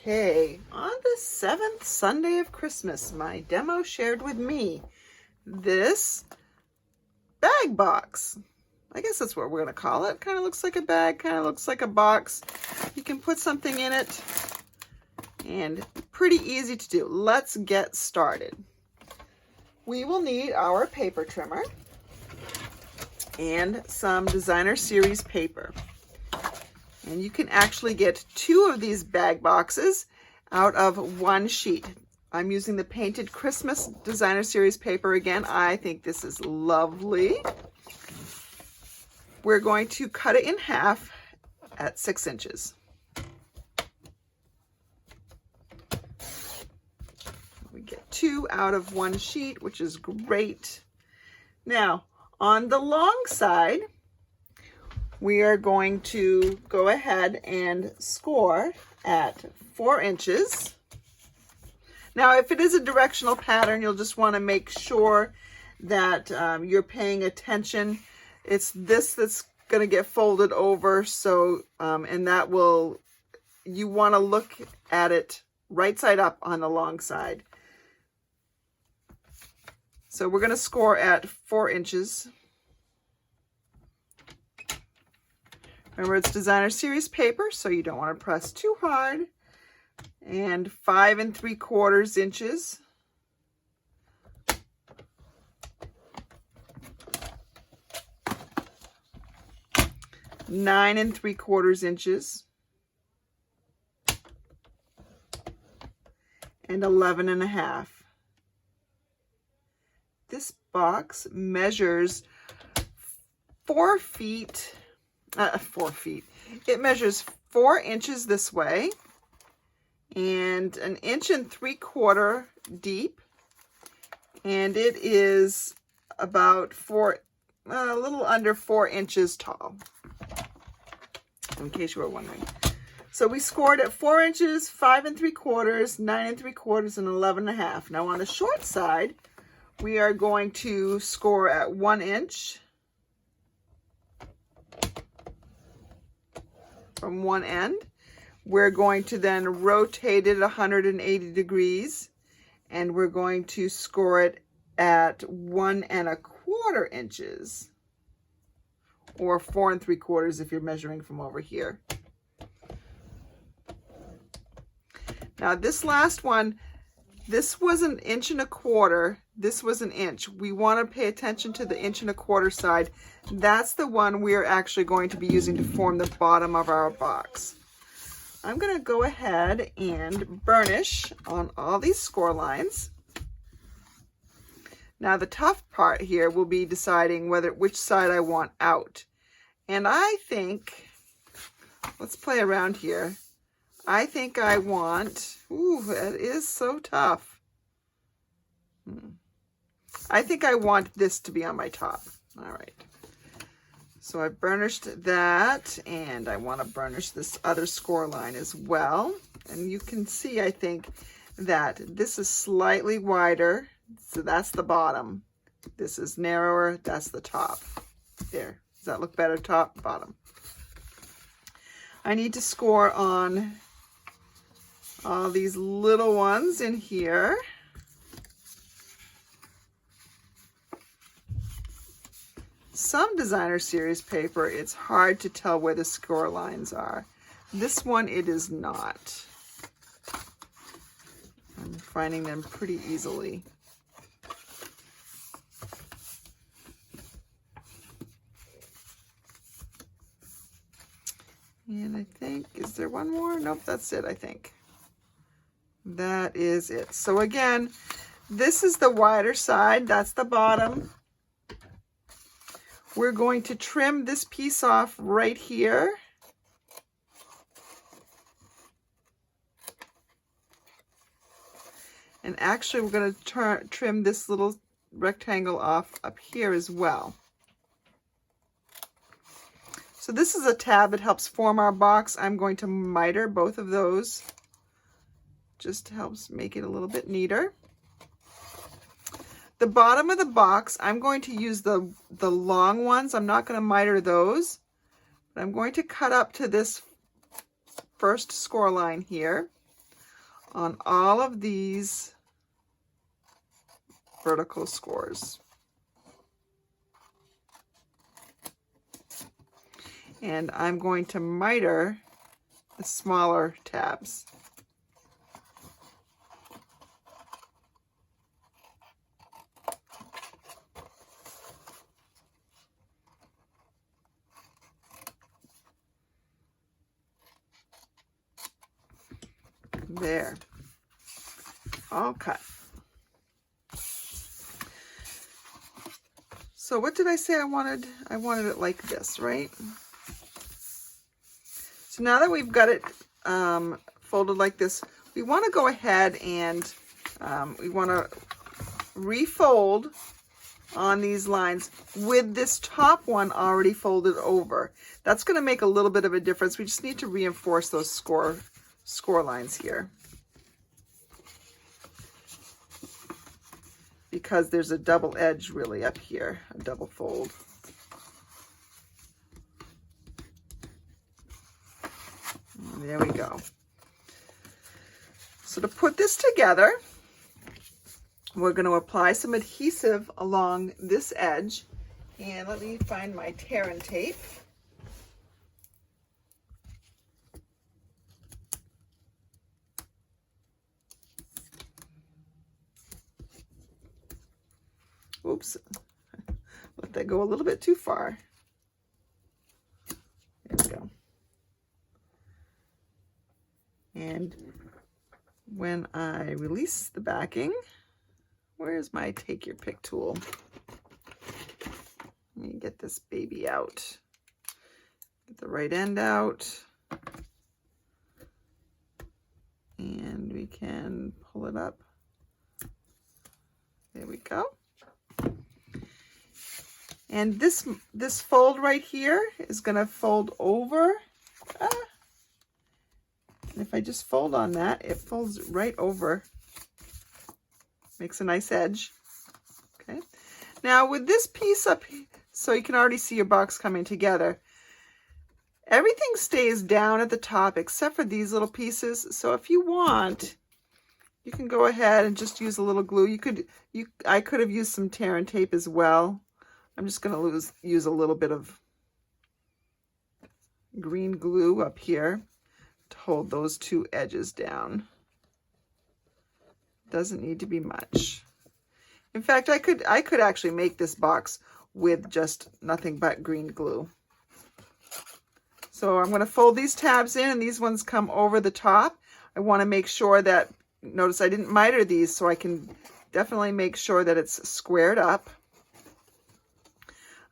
Okay, on the 7th Sunday of Christmas, my demo shared with me this bag box. I guess that's what we're going to call it. Kind of looks like a bag, kind of looks like a box. You can put something in it, and pretty easy to do. Let's get started. We will need our paper trimmer and some designer series paper. And you can actually get 2 of these bag boxes out of 1 sheet. I'm using the Painted Christmas Designer Series paper again. I think this is lovely. We're going to cut it in half at 6 inches. We get 2 out of 1 sheet, which is great. Now, on the long side, we are going to go ahead and score at 4 inches. Now, if it is a directional pattern, you'll just want to make sure that you're paying attention. It's this that's going to get folded over, so and that will, you want to look at it right side up on the long side. So we're going to score at 4 inches. Remember, it's designer series paper, so you don't want to press too hard. And 5 3/4 inches. Nine 3/4 inches. And 11 1/2. This box measures 4 feet. 4 feet. It measures 4 inches this way and 1 3/4 inches deep, and it is about a little under 4 inches tall, in case you were wondering. So we scored at 4 inches, 5 3/4, 9 3/4, and 11 1/2. Now on the short side, we are going to score at 1 inch. From one end. We're going to then rotate it 180 degrees, and we're going to score it at 1 1/4 inches, or 4 3/4 if you're measuring from over here. Now this last one, this was 1 1/4 inches. This was 1 inch. We want to pay attention to the 1 1/4 inches side. That's the one we are actually going to be using to form the bottom of our box. I'm going to go ahead and burnish on all these score lines. Now the tough part here will be deciding which side I want out. And I think, let's play around here. I think I want, ooh, that is so tough. I think I want this to be on my top. All right. So I burnished that, and I want to burnish this other score line as well. And you can see, I think, that this is slightly wider. So that's the bottom. This is narrower. That's the top. There. Does that look better? Top, bottom. I need to score on all these little ones in here. Some designer series paper, it's hard to tell where the score lines are. This one, it is not. I'm finding them pretty easily. And I think, is there one more? Nope, that's it, I think. That is it. So again, this is the wider side. That's the bottom. We're going to trim this piece off right here. And actually, we're going to trim this little rectangle off up here as well. So this is a tab that helps form our box. I'm going to miter both of those. Just helps make it a little bit neater. The bottom of the box, I'm going to use the long ones. I'm not going to miter those, but I'm going to cut up to this first score line here. on all of these vertical scores. And I'm going to miter the smaller tabs. There, all cut. So what did I say I wanted? I wanted it like this, right? So now that we've got it folded like this, we want to go ahead and we want to refold on these lines with this top one already folded over. That's going to make a little bit of a difference. We just need to reinforce those score lines here, because there's a double edge really up here, a double fold. And there we go. So to put this together, we're going to apply some adhesive along this edge. And let me find my tear and tape. Oops, let that go a little bit too far. There we go. And when I release the backing, where's my take your pick tool? Let me get this baby out. Get the right end out. And we can pull it up. There we go. And this fold right here is going to fold over. And if I just fold on that, it folds right over. Makes a nice edge. Okay. Now with this piece up, so you can already see your box coming together, everything stays down at the top except for these little pieces. So if you want, you can go ahead and just use a little glue. I could have used some tear and tape as well. I'm just going to use a little bit of green glue up here to hold those two edges down. Doesn't need to be much. In fact, I could actually make this box with just nothing but green glue. So I'm going to fold these tabs in, and these ones come over the top. I want to make sure that, notice I didn't miter these, so I can definitely make sure that it's squared up.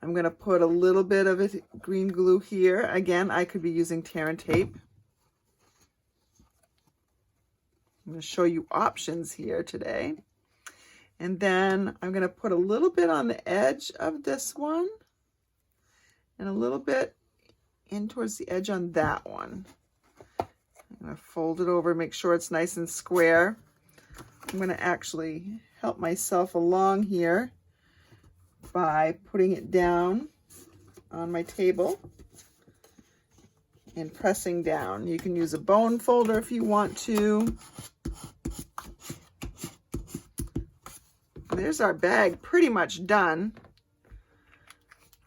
I'm going to put a little bit of it, green glue here. Again, I could be using tear and tape. I'm going to show you options here today. And then I'm going to put a little bit on the edge of this one and a little bit in towards the edge on that one. I'm going to fold it over, make sure it's nice and square. I'm going to actually help myself along here by putting it down on my table and pressing down. You can use a bone folder if you want to. There's our bag pretty much done.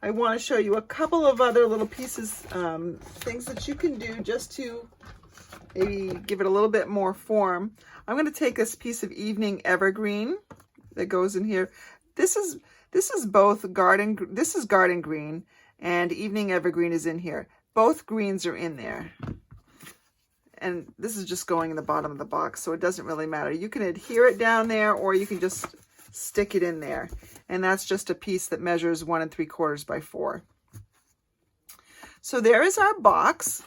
I want to show you a couple of other little pieces, things that you can do just to maybe give it a little bit more form. I'm going to take this piece of evening evergreen that goes in here. This is both garden green and evening evergreen is in here. Both greens are in there. And this is just going in the bottom of the box, so it doesn't really matter. You can adhere it down there, or you can just stick it in there. And that's just a piece that measures 1 3/4 by 4. So there is our box.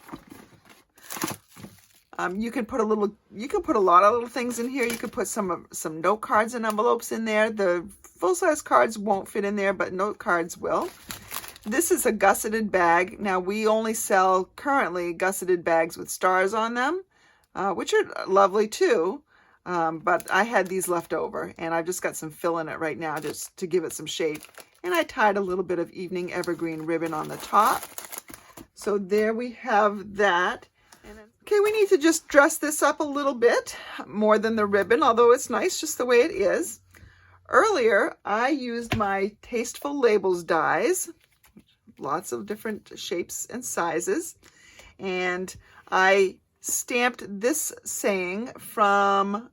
You can put a lot of little things in here. You could put some note cards and envelopes in there. The full-size cards won't fit in there, but note cards will. This is a gusseted bag. Now, we only sell currently gusseted bags with stars on them, which are lovely too. But I had these left over, and I've just got some fill in it right now just to give it some shape. And I tied a little bit of evening evergreen ribbon on the top. So there we have that. Okay, we need to just dress this up a little bit more than the ribbon, although it's nice just the way it is. Earlier, I used my Tasteful Labels dies, lots of different shapes and sizes, and I stamped this saying from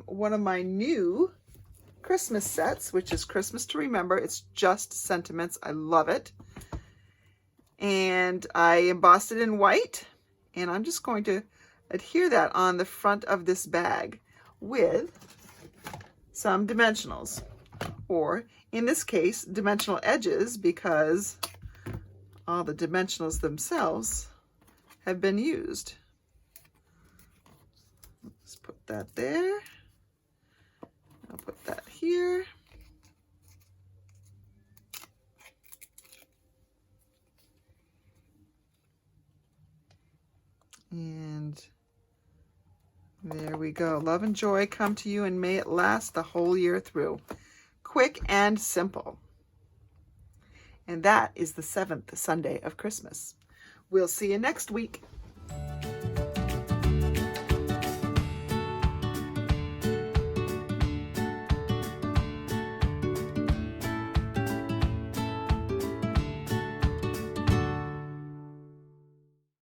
one of my new Christmas sets, which is Christmas to Remember. It's just sentiments. I love it. And I embossed it in white, and I'm just going to adhere that on the front of this bag with some dimensionals, or in this case, dimensional edges, because all the dimensionals themselves have been used. Let's put that there. I'll put that here. And there we go. Love and joy come to you, and may it last the whole year through. Quick and simple. And that is the 7th Sunday of Christmas. We'll see you next week.